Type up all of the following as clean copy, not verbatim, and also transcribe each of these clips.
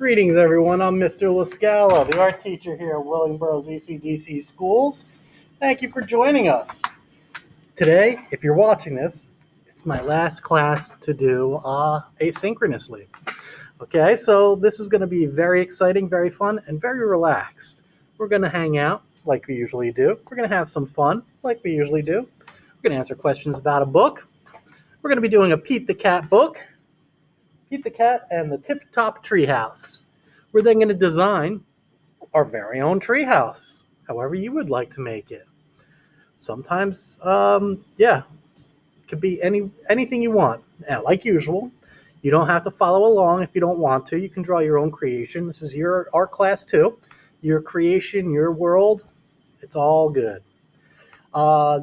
Greetings, everyone. I'm Mr. Lascala, the art teacher here at Willingboro's ECDC Schools. Thank you for joining us. Today, if you're watching this, it's my last class to do asynchronously. Okay, so this is going to be very exciting, very fun, and very relaxed. We're going to hang out like we usually do. We're going to have some fun like we usually do. We're going to answer questions about a book. We're going to be doing a Pete the Cat book. Pete the Cat and the Tip Top Treehouse. We're then going to design our very own treehouse, however you would like to make it. Sometimes, it could be anything you want. And like usual, you don't have to follow along if you don't want to. You can draw your own creation. This is your art class too. Your creation, your world, it's all good.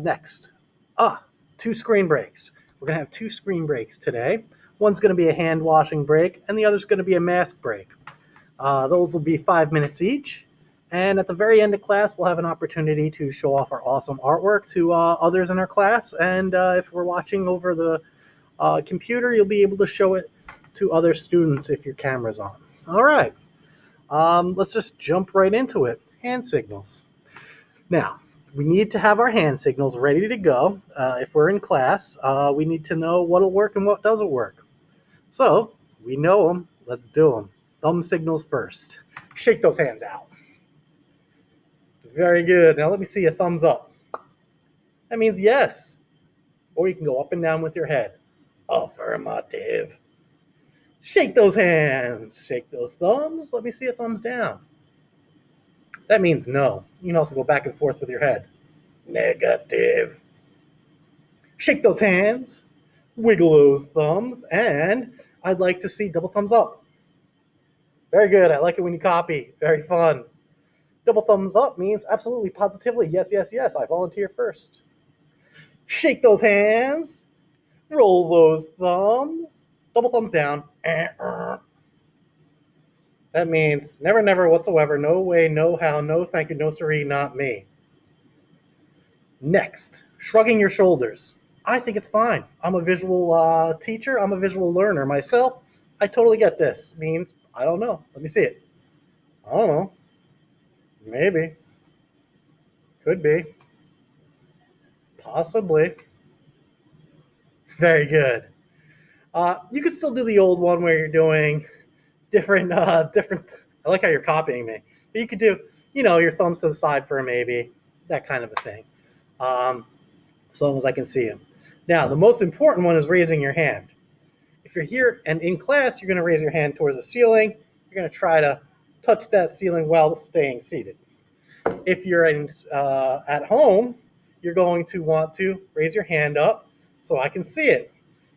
Next, 2 screen breaks. We're going to have 2 screen breaks today. One's going to be a hand washing break, and the other's going to be a mask break. Those will be 5 minutes each. And at the very end of class, we'll have an opportunity to show off our awesome artwork to others in our class. And if we're watching over the computer, you'll be able to show it to other students if your camera's on. All right. Let's just jump right into it. Hand signals. Now, we need to have our hand signals ready to go. If we're in class, we need to know what'll work and what doesn't work. So, we know them. Let's do them. Thumb signals first. Shake those hands out. Very good. Now let me see a thumbs up. That means yes. Or you can go up and down with your head. Affirmative. Shake those hands. Shake those thumbs. Let me see a thumbs down. That means no. You can also go back and forth with your head. Negative. Shake those hands. Wiggle those thumbs. And I'd like to see double thumbs up. Very good. I like it when you copy. Very fun. Double thumbs up means absolutely, positively, yes, yes, yes. I volunteer first. Shake those hands. Roll those thumbs. Double thumbs down. That means never, never, whatsoever, no way, no how, no thank you, no siree, not me. Next, shrugging your shoulders. I think it's fine. I'm a visual teacher. I'm a visual learner myself. I totally get this. Means, I don't know. Let me see it. I don't know. Maybe. Could be. Possibly. Very good. You could still do the old one where you're doing different. I like how you're copying me. But you could do, your thumbs to the side for a maybe. That kind of a thing. As long as I can see them. Now, the most important one is raising your hand. If you're here and in class, you're going to raise your hand towards the ceiling. You're going to try to touch that ceiling while staying seated. If you're at home, you're going to want to raise your hand up so I can see it.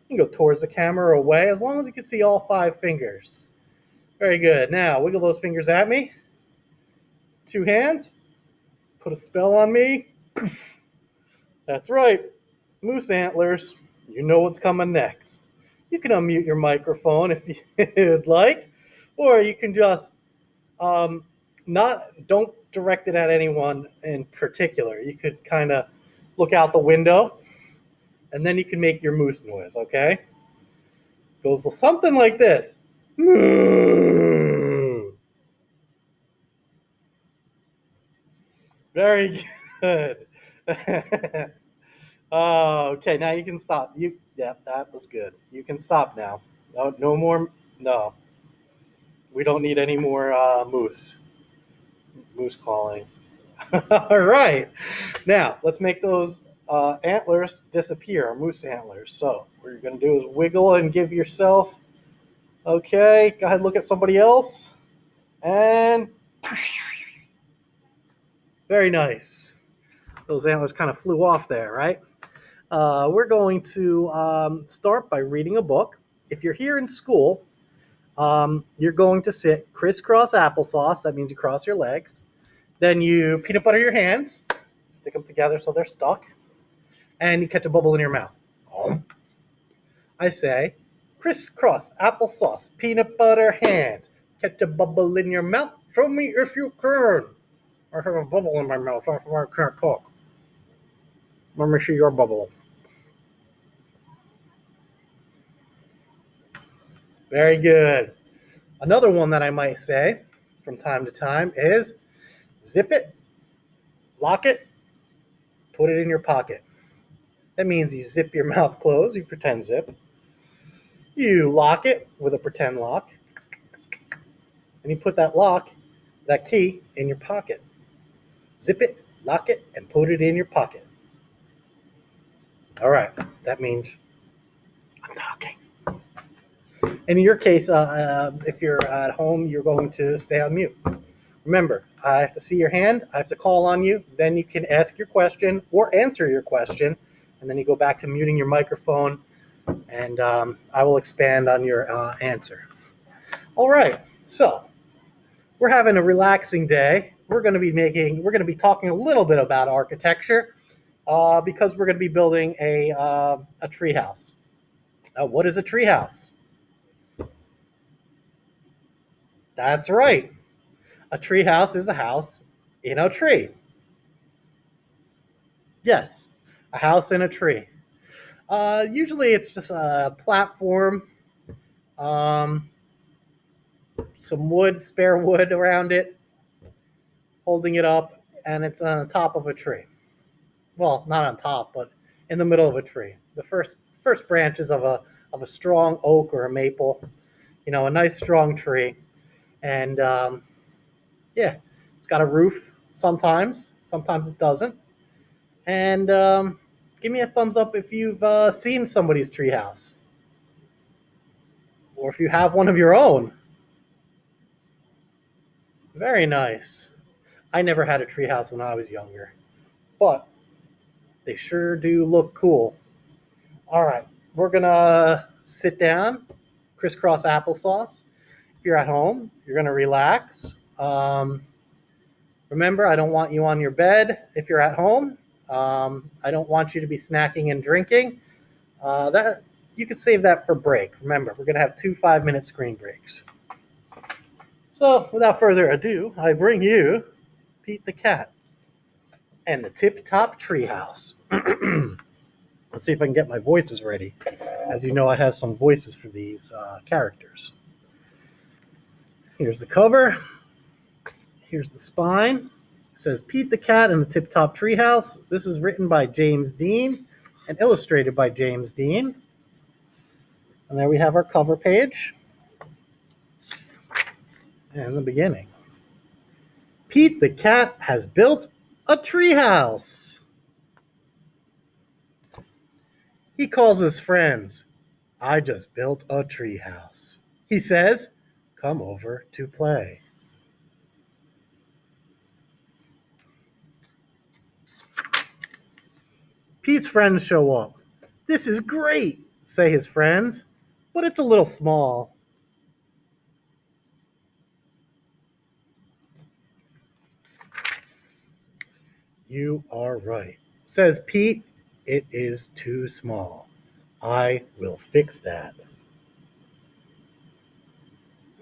You can go towards the camera or away as long as you can see all 5 fingers. Very good. Now, wiggle those fingers at me. 2 hands. Put a spell on me. That's right. Moose antlers. You know what's coming next. You can unmute your microphone if you'd like, or you can just don't direct it at anyone in particular. You could kind of look out the window, and then you can make your moose noise, okay? Goes something like this. Moo. Very good. Okay, now you can stop. That was good. You can stop now. No more. No. We don't need any more moose calling. All right. Now, let's make those antlers disappear, moose antlers. So what you're going to do is wiggle and give yourself, okay, go ahead and look at somebody else. And very nice. Those antlers kind of flew off there, right? We're going to start by reading a book. If you're here in school, you're going to sit crisscross applesauce. That means you cross your legs. Then you peanut butter your hands. Stick them together so they're stuck. And you catch a bubble in your mouth. I say, crisscross applesauce, peanut butter hands. Catch a bubble in your mouth. Show me if you can. I have a bubble in my mouth. That's why I can't talk. Let me see your bubble. Very good. Another one that I might say from time to time is zip it, lock it, put it in your pocket. That means you zip your mouth closed, you pretend zip. You lock it with a pretend lock, and you put that key, in your pocket. Zip it, lock it, and put it in your pocket. All right, that means I'm talking. And in your case, if you're at home, you're going to stay on mute. Remember, I have to see your hand, I have to call on you, then you can ask your question or answer your question, and then you go back to muting your microphone, and I will expand on your answer. All right, so we're having a relaxing day. We're going to be talking a little bit about architecture because we're going to be building a treehouse. What is a treehouse? That's right. A treehouse is a house in a tree. Yes, a house in a tree. Usually it's just a platform, um, some wood, spare wood around it, holding it up, and it's on the top of a tree. Well, not on top, but in the middle of a tree. The first branches of a strong oak or a maple, a nice strong tree, and yeah, it's got a roof sometimes. Sometimes it doesn't. And give me a thumbs up if you've seen somebody's treehouse, or if you have one of your own. Very nice. I never had a treehouse when I was younger, but they sure do look cool. All right, we're gonna sit down, crisscross applesauce. If you're at home, you're gonna relax. Remember, I don't want you on your bed if you're at home. I don't want you to be snacking and drinking. That you can save that for break. Remember, we're gonna have 2 5-minute screen breaks. So, without further ado, I bring you Pete the Cat and the Tip Top Treehouse. Let's see if I can get my voices ready. As you know, I have some voices for these characters. Here's the cover. Here's the spine. It says Pete the Cat and the Tip Top Treehouse. This is written by James Dean and illustrated by James Dean. And there we have our cover page. And in the beginning, Pete the Cat has built a treehouse. He calls his friends. I just built a treehouse. He says, come over to play. Pete's friends show up. This is great, say his friends, but it's a little small. You are right, says Pete. It is too small. I will fix that.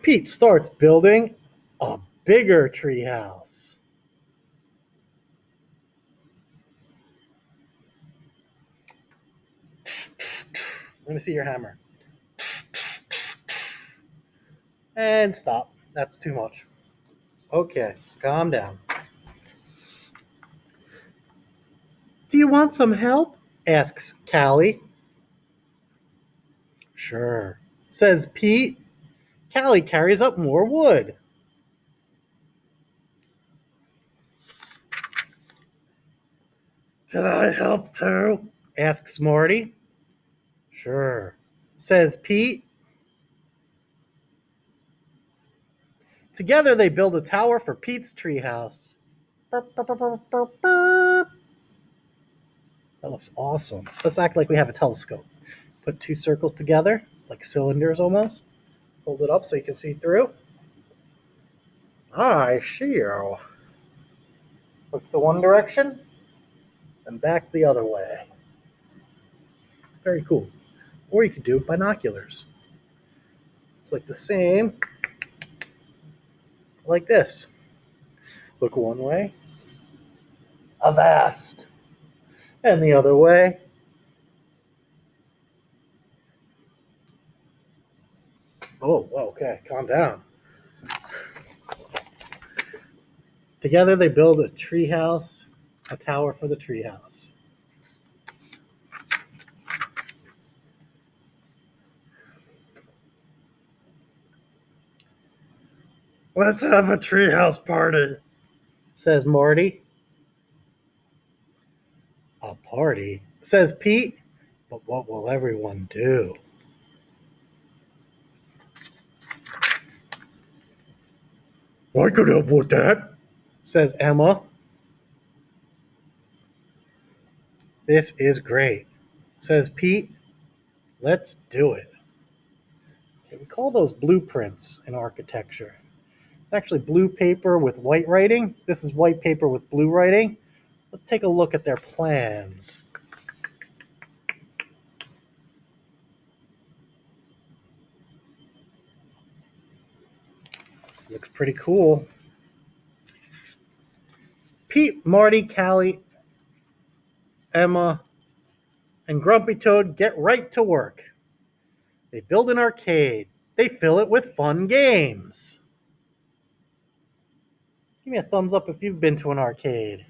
Pete starts building a bigger treehouse. Let me see your hammer. And stop. That's too much. Okay, calm down. Do you want some help? Asks Callie. Sure, says Pete. Callie carries up more wood. Can I help too? Asks Marty. Sure, says Pete. Together they build a tower for Pete's treehouse. That looks awesome. Let's act like we have a telescope. Put 2 circles together. It's like cylinders almost. Hold it up so you can see through. I see you. Look the one direction and back the other way. Very cool. Or you could do binoculars. It's like the same, like this. Look one way, avast, and the other way. Oh, okay, calm down. Together they build a treehouse, a tower for the treehouse. Let's have a treehouse party, says Marty. A party, says Pete. But what will everyone do? I could help with that, says Emma. This is great, says Pete. Let's do it. We call those blueprints in architecture. It's actually blue paper with white writing. This is white paper with blue writing. Let's take a look at their plans. Looks pretty cool. Pete, Marty, Callie, Emma, and Grumpy Toad get right to work. They build an arcade. They fill it with fun games. Give me a thumbs up if you've been to an arcade.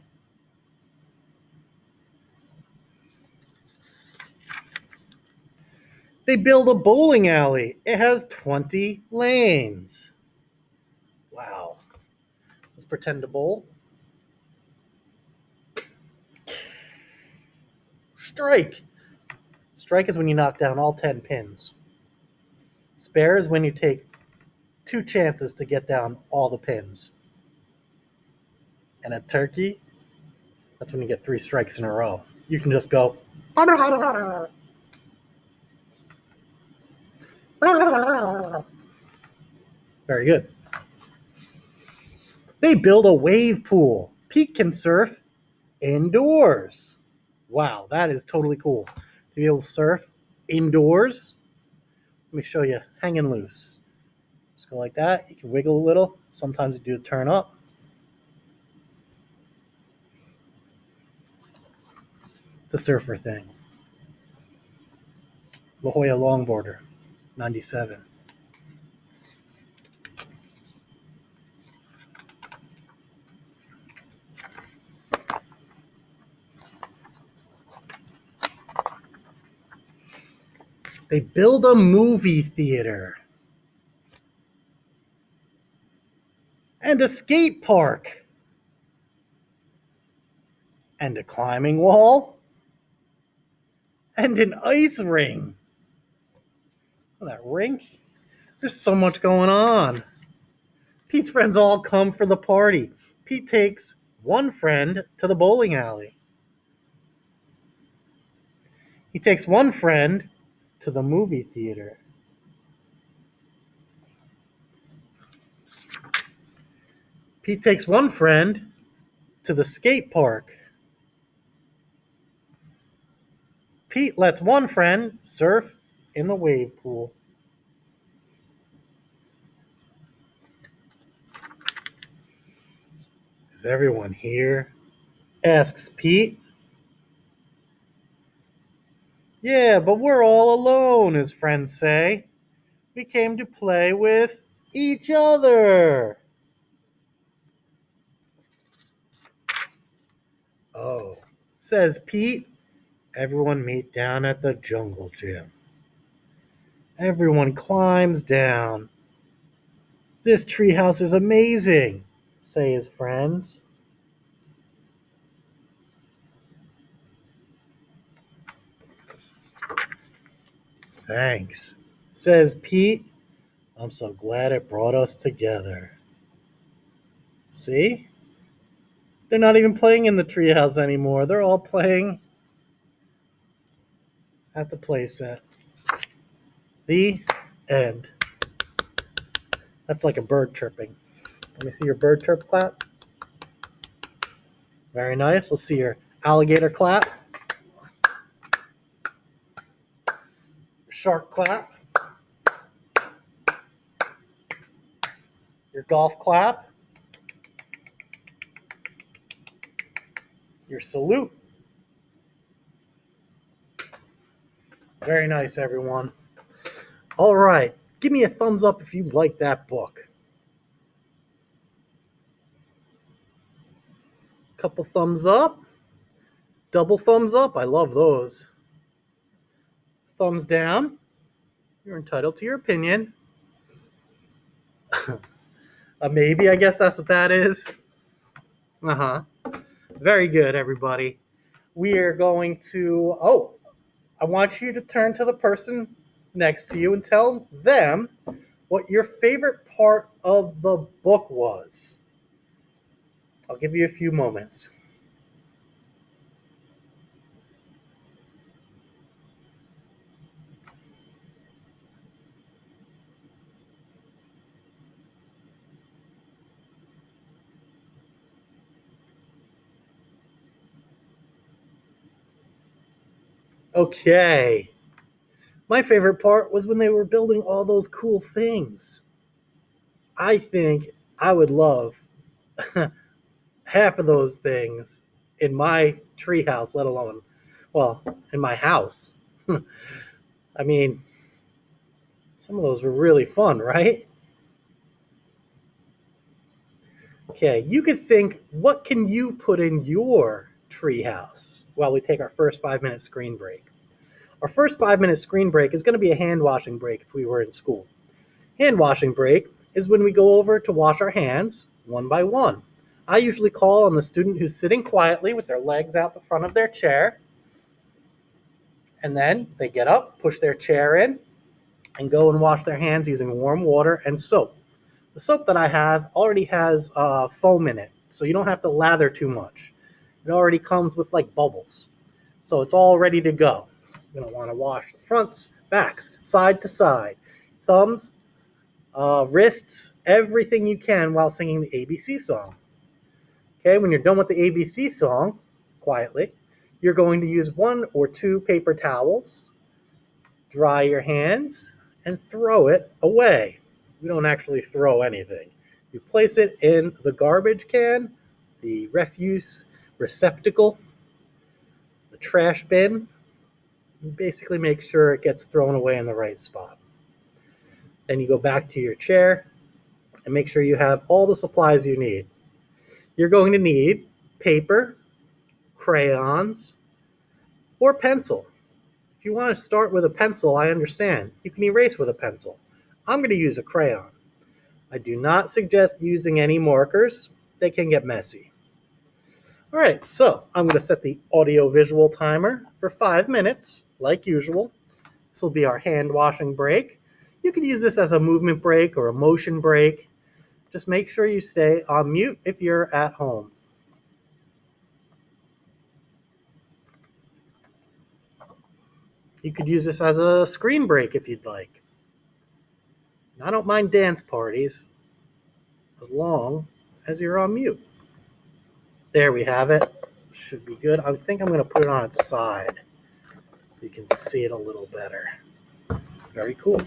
They build a bowling alley. It has 20 lanes. Wow. Let's pretend to bowl. Strike. Strike is when you knock down all 10 pins. Spare is when you take 2 chances to get down all the pins. And a turkey, that's when you get 3 strikes in a row. You can just go. Very good. They build a wave pool. Pete can surf indoors. Wow, that is totally cool. To be able to surf indoors. Let me show you hanging loose. Just go like that. You can wiggle a little. Sometimes you do a turn up. It's a surfer thing. La Jolla longboarder, 97. They build a movie theater and a skate park and a climbing wall and an ice ring. Oh, that rink? There's so much going on. Pete's friends all come for the party. Pete takes one friend to the bowling alley. He takes one friend to the movie theater. Pete takes one friend to the skate park. Pete lets one friend surf in the wave pool. Is everyone here? Asks Pete. Yeah, but we're all alone, his friends say. We came to play with each other. Oh, says Pete. Everyone meet down at the jungle gym. Everyone climbs down. This treehouse is amazing, say his friends. Thanks, says Pete. I'm so glad it brought us together. See? They're not even playing in the treehouse anymore. They're all playing at the playset. The end. That's like a bird chirping. Let me see your bird chirp clap. Very nice. Let's see your alligator clap. Shark clap. Your golf clap. Your salute. Very nice, everyone. All right. Give me a thumbs up if you like that book. Couple thumbs up. Double thumbs up. I love those. Thumbs down. You're entitled to your opinion. Maybe, I guess that's what that is. Uh-huh. Very good, everybody. We are going to... Oh, I want you to turn to the person next to you and tell them what your favorite part of the book was. I'll give you a few moments. Okay. My favorite part was when they were building all those cool things. I think I would love half of those things in my treehouse, let alone, well, in my house. I mean, some of those were really fun, right? Okay, you could think, what can you put in your treehouse while we take our first 5-minute screen break? Our first 5-minute screen break is going to be a hand washing break if we were in school. Hand washing break is when we go over to wash our hands one by one. I usually call on the student who's sitting quietly with their legs out the front of their chair, and then they get up, push their chair in, and go and wash their hands using warm water and soap. The soap that I have already has foam in it, so you don't have to lather too much. It already comes with like bubbles, so it's all ready to go. You're going to want to wash the fronts, backs, side to side, thumbs, wrists, everything you can while singing the ABC song. Okay, when you're done with the ABC song, quietly, you're going to use 1 or 2 paper towels, dry your hands, and throw it away. We don't actually throw anything. You place it in the garbage can, the refuse receptacle, the trash bin, and basically make sure it gets thrown away in the right spot. Then you go back to your chair and make sure you have all the supplies you need. You're going to need paper, crayons, or pencil. If you want to start with a pencil, I understand. You can erase with a pencil. I'm going to use a crayon. I do not suggest using any markers. They can get messy. All right, so I'm going to set the audio-visual timer for 5 minutes, like usual. This will be our hand washing break. You can use this as a movement break or a motion break. Just make sure you stay on mute if you're at home. You could use this as a screen break if you'd like. I don't mind dance parties as long as you're on mute. There we have it. Should be good. I think I'm going to put it on its side so you can see it a little better. Very cool.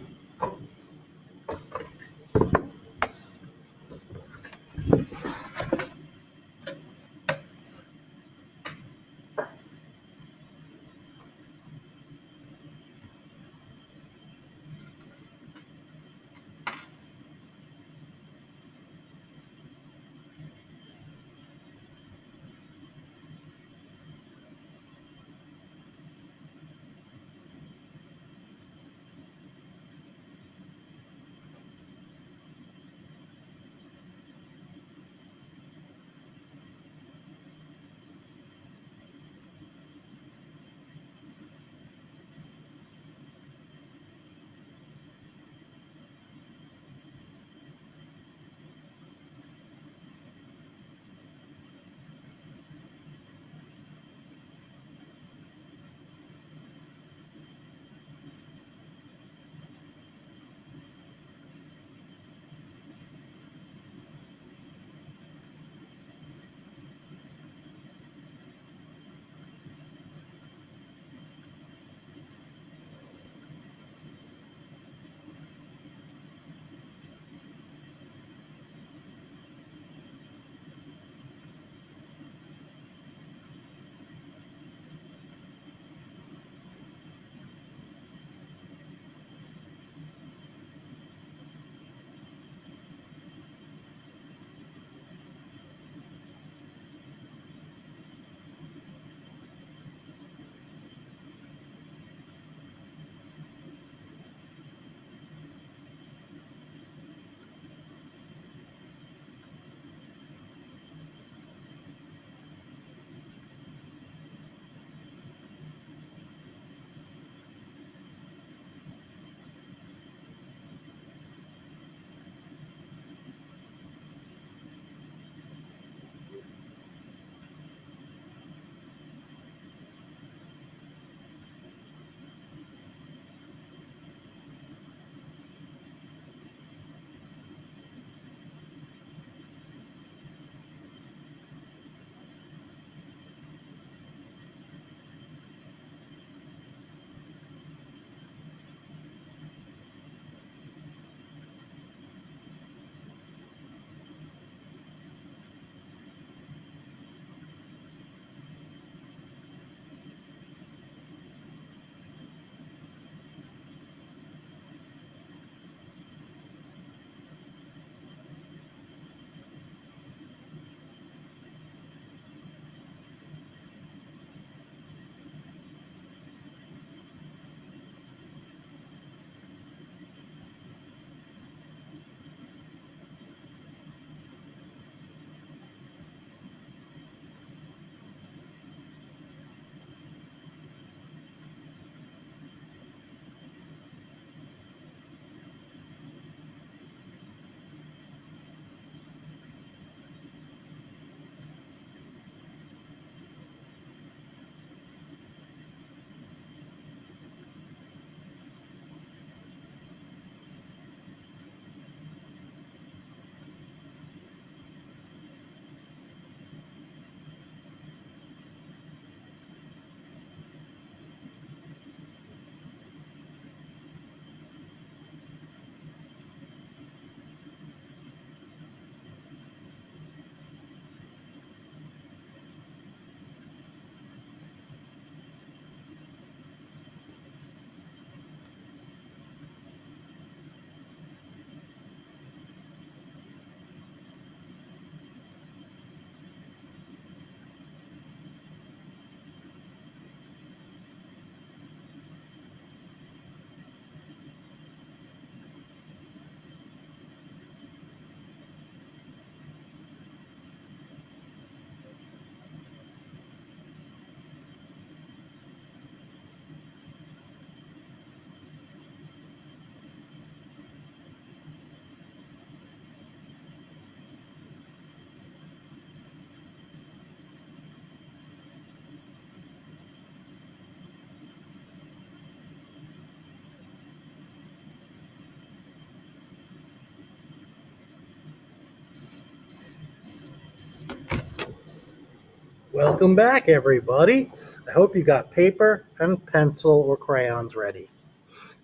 Welcome back, everybody. I hope you got paper and pencil or crayons ready.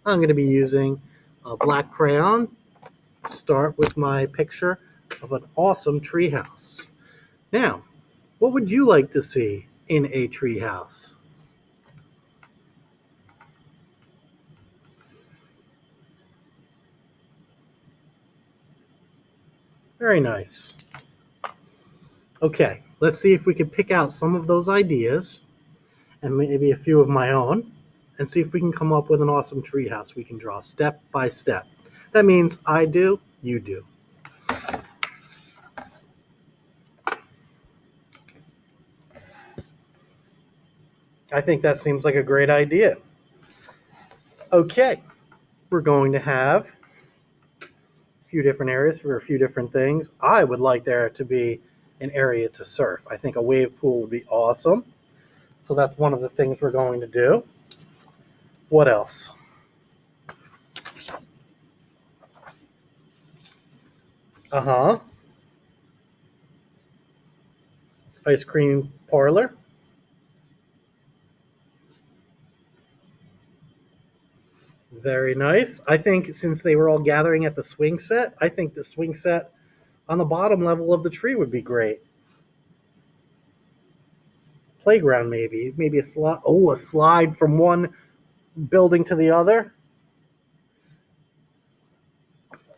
I'm going to be using a black crayon to start with my picture of an awesome treehouse. Now, what would you like to see in a treehouse? Very nice. Okay, let's see if we can pick out some of those ideas and maybe a few of my own and see if we can come up with an awesome treehouse we can draw step by step. That means I do, you do. I think that seems like a great idea. Okay, we're going to have a few different areas for a few different things. I would like there to be an area to surf. I think a wave pool would be awesome. So that's one of the things we're going to do. What else? Uh-huh. Ice cream parlor. Very nice. I think since they were all gathering at the swing set, I think the swing set on the bottom level of the tree would be great. Playground maybe. Maybe a slide. Oh, a slide from one building to the other.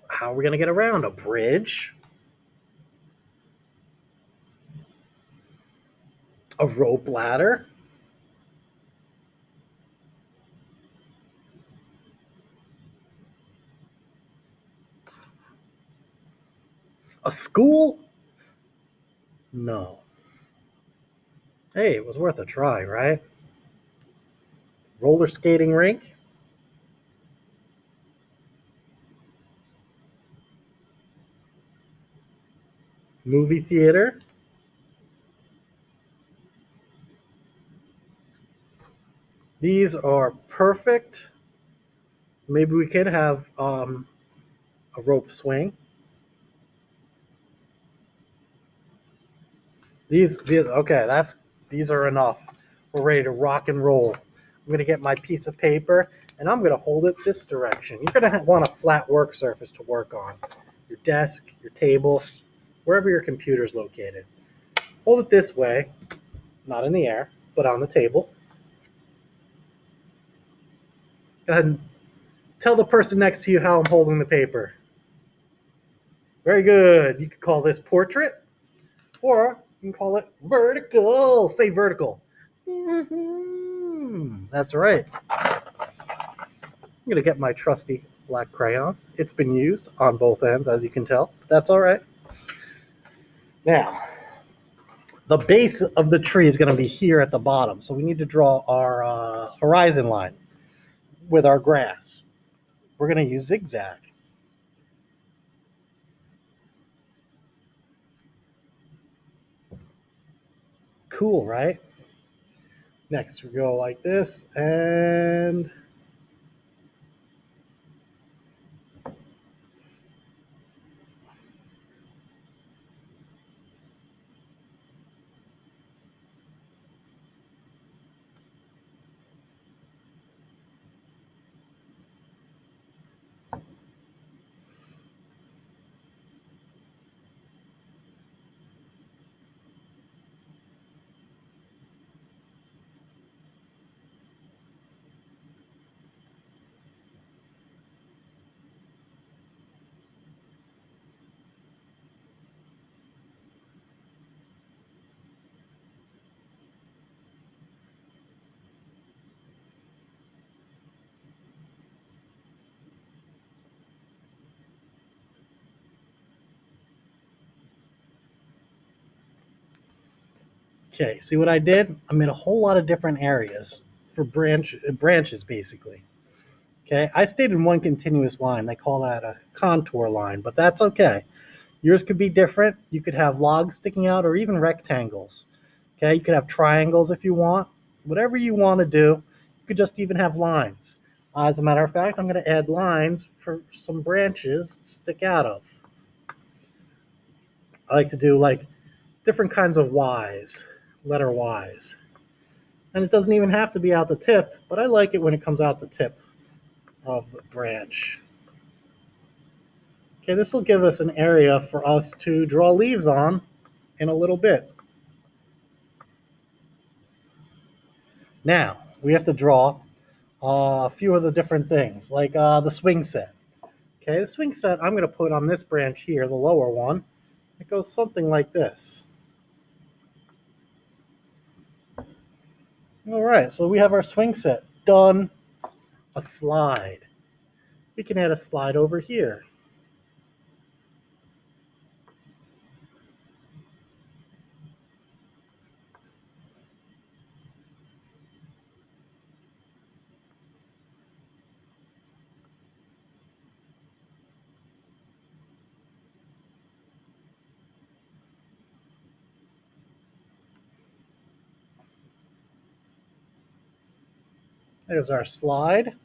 How are we going to get around? A bridge? A rope ladder? A school? No. Hey, it was worth a try, right? Roller skating rink? Movie theater? These are perfect. Maybe we could have a rope swing. These okay, these are enough. We're ready to rock and roll. I'm going to get my piece of paper and I'm going to hold it this direction. You're going to want a flat work surface to work on. Your desk, your table, wherever your computer is located. Hold it this way, not in the air, but on the table. Go ahead and tell the person next to you how I'm holding the paper. Very good. You could call this portrait, or you can call it vertical. Say vertical. That's right. I'm going to get my trusty black crayon. It's been used on both ends, as you can tell. But that's all right. Now, the base of the tree is going to be here at the bottom. So we need to draw our horizon line with our grass. We're going to use zigzag. Cool, right? Next, we go like this, and okay, see what I did? I made a whole lot of different areas for branches, basically. Okay, I stayed in one continuous line. They call that a contour line, but that's okay. Yours could be different. You could have logs sticking out or even rectangles. Okay, you could have triangles if you want. Whatever you want to do, you could just even have lines. As a matter of fact, I'm going to add lines for some branches to stick out of. I like to do like different kinds of Ys. letter-wise. And it doesn't even have to be out the tip, but I like it when it comes out the tip of the branch. Okay, this will give us an area for us to draw leaves on in a little bit. Now, we have to draw a few of the different things, like the swing set. Okay, the swing set I'm going to put on this branch here, the lower one. It goes something like this. All right, so we have our swing set done. A slide. We can add a slide over here. There's our slide.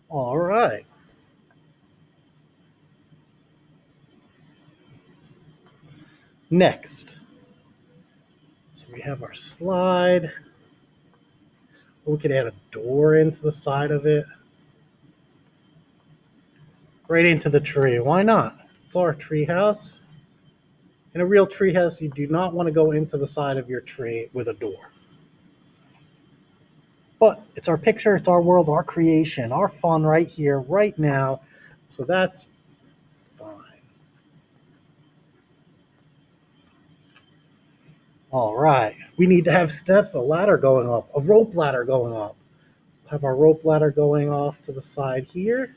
All right. Next, so we have our slide. We could add a door into the side of it. Right into the tree. Why not? It's our tree house. In a real tree house, you do not want to go into the side of your tree with a door. But it's our picture, it's our world, our creation, our fun right here, right now. So that's fine. All right. We need to have steps, a ladder going up, a rope ladder going up. Have our rope ladder going off to the side here.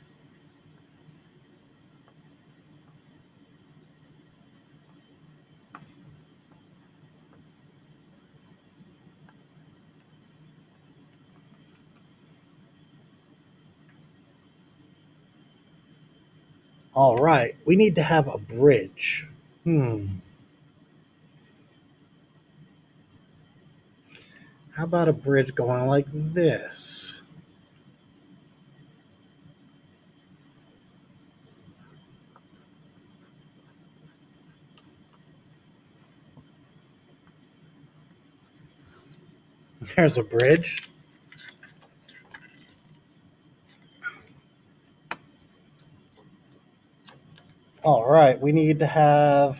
All right. We need to have a bridge. How about a bridge going like this? There's a bridge. All right, we need to have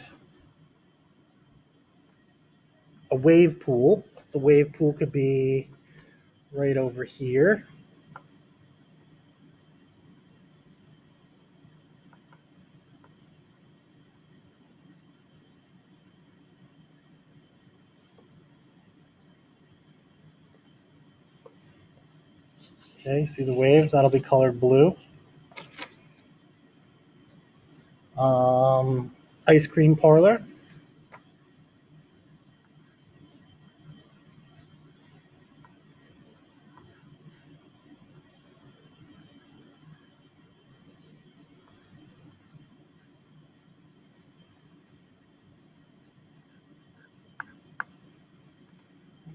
a wave pool. The wave pool could be right over here. Okay, see the waves? That'll be colored blue. Ice cream parlor.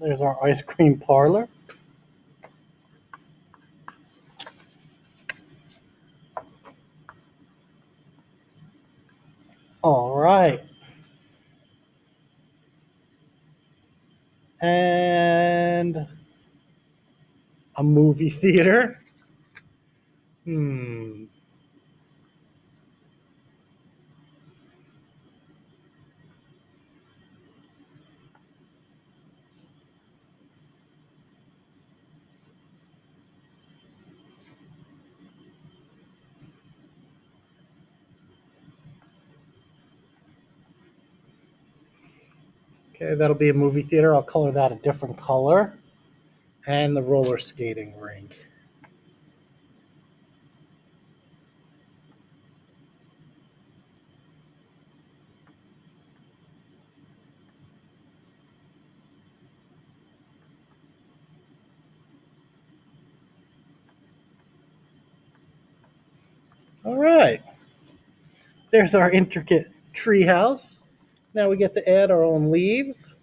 There's our ice cream parlor. All right. And a movie theater. Hmm. Okay, that'll be a movie theater. I'll color that a different color. And the roller skating rink. All right. There's our intricate tree house. Now we get to add our own leaves.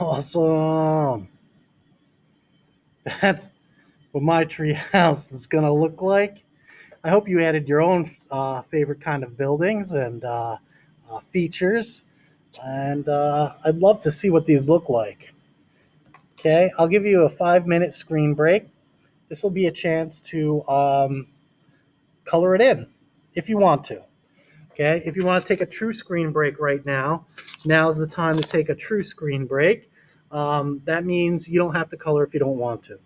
Awesome. That's what my tree house is going to look like. I hope you added your own favorite kind of buildings and features. And I'd love to see what these look like. Okay, I'll give you a 5-minute screen break. This will be a chance to color it in if you want to. Okay, if you want to take a true screen break right now, now's the time to take a true screen break. That means you don't have to color if you don't want to.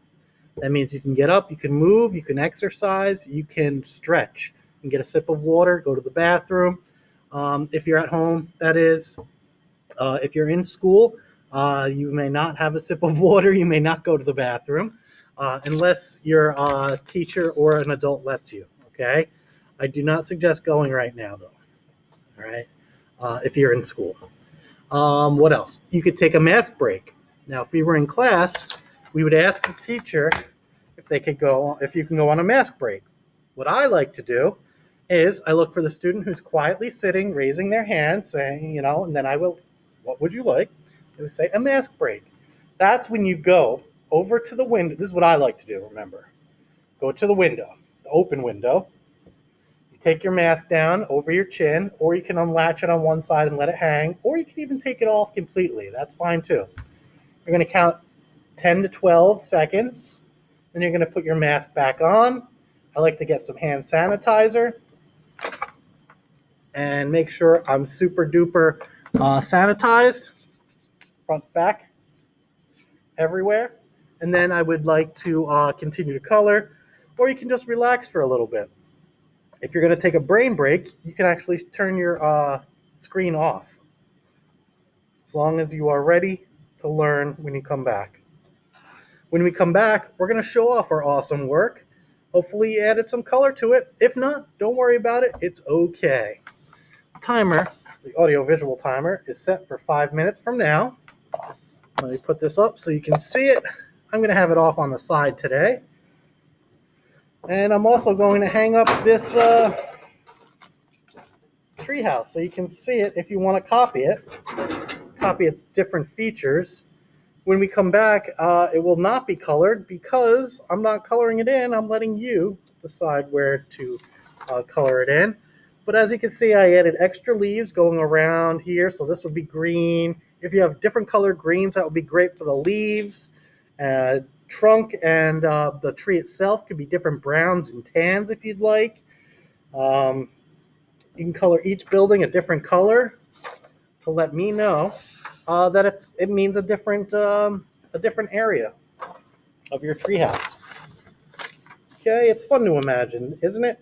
That means you can get up, you can move, you can exercise, you can stretch, and get a sip of water, go to the bathroom. If you're at home, that is. If you're in school, you may not have a sip of water, you may not go to the bathroom, unless your teacher or an adult lets you. Okay, I do not suggest going right now, though. All right, if you're in school. What else? You could take a mask break. Now, if we were in class, we would ask the teacher if you can go on a mask break. What I like to do is I look for the student who's quietly sitting, raising their hand, saying, and then I will, what would you like? They would say, a mask break. That's when you go over to the window. This is what I like to do, remember. Go to the window, the open window. You take your mask down over your chin, or you can unlatch it on one side and let it hang, or you can even take it off completely. That's fine too. You're going to count 10 to 12 seconds. Then you're going to put your mask back on. I like to get some hand sanitizer and make sure I'm super duper sanitized, front, back, everywhere. And then I would like to continue to color, or you can just relax for a little bit. If you're going to take a brain break, you can actually turn your screen off, as long as you are ready to learn when you come back. When we come back, we're going to show off our awesome work. Hopefully you added some color to it. If not, don't worry about it. It's okay. The timer, the audio-visual timer, is set for 5 minutes from now. Let me put this up so you can see it. I'm going to have it off on the side today. And I'm also going to hang up this treehouse so you can see it if you want to copy its different features. When we come back, it will not be colored because I'm not coloring it in. I'm letting you decide where to color it in. But as you can see, I added extra leaves going around here. So this would be green. If you have different colored greens, that would be great for the leaves. Trunk and the tree itself could be different browns and tans if you'd like. You can color each building a different color to let me know that it means a different area of your treehouse. Okay, it's fun to imagine, isn't it?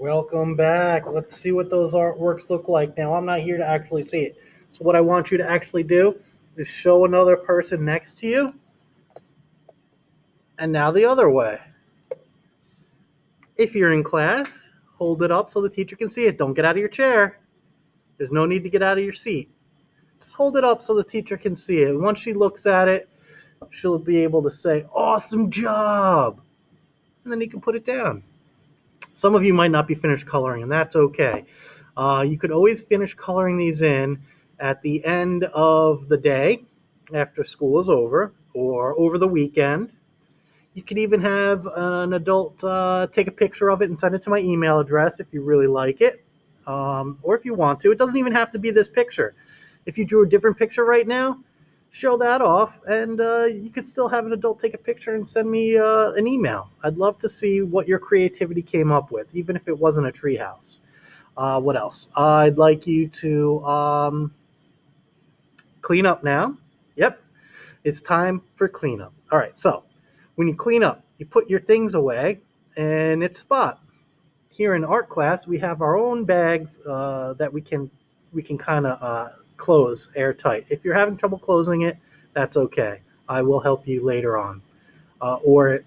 Welcome back. Let's see what those artworks look like. Now, I'm not here to actually see it. So what I want you to actually do is show another person next to you. And now the other way. If you're in class, hold it up so the teacher can see it. Don't get out of your chair. There's no need to get out of your seat. Just hold it up so the teacher can see it. And once she looks at it, she'll be able to say, "Awesome job." And then you can put it down. Some of you might not be finished coloring, and that's okay. You could always finish coloring these in at the end of the day after school is over or over the weekend. You could even have an adult take a picture of it and send it to my email address if you really like it, or if you want to. It doesn't even have to be this picture. If you drew a different picture right now, show that off, and you could still have an adult take a picture and send me an email. I'd love to see what your creativity came up with, even if it wasn't a treehouse. What else? I'd like you to clean up now. Yep, it's time for cleanup. All right, so when you clean up, you put your things away in its spot. Here in art class, we have our own bags that we can kind of close airtight. If you're having trouble closing it, that's okay. I will help you later on. Or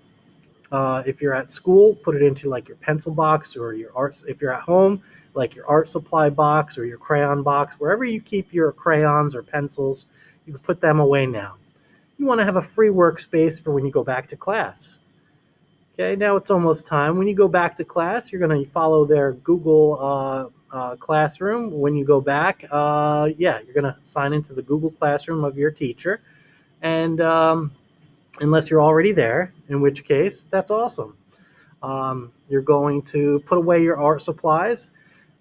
if you're at school, put it into like your pencil box or your art. If you're at home, like your art supply box or your crayon box, wherever you keep your crayons or pencils, you can put them away now. You want to have a free workspace for when you go back to class. Okay, now it's almost time. When you go back to class, you're going to follow their Google Classroom. When you go back, you're going to sign into the Google Classroom of your teacher. And unless you're already there, in which case, that's awesome. You're going to put away your art supplies.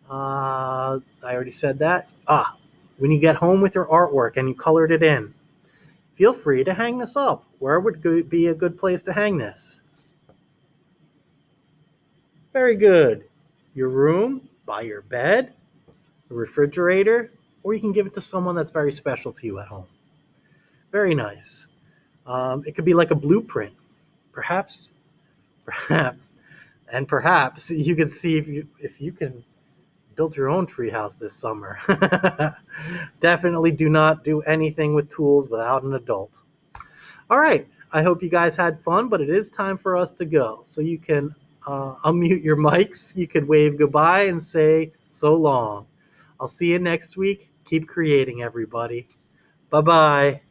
I already said that. When you get home with your artwork and you colored it in, feel free to hang this up. Where would be a good place to hang this? Very good. Your room, by your bed, the refrigerator, or you can give it to someone that's very special to you at home. Very nice. It could be like a blueprint, perhaps, and perhaps you can see if you can build your own treehouse this summer. Definitely do not do anything with tools without an adult. All right. I hope you guys had fun, but it is time for us to go. So you can unmute your mics. You could wave goodbye and say so long. I'll see you next week. Keep creating, everybody. Bye-bye.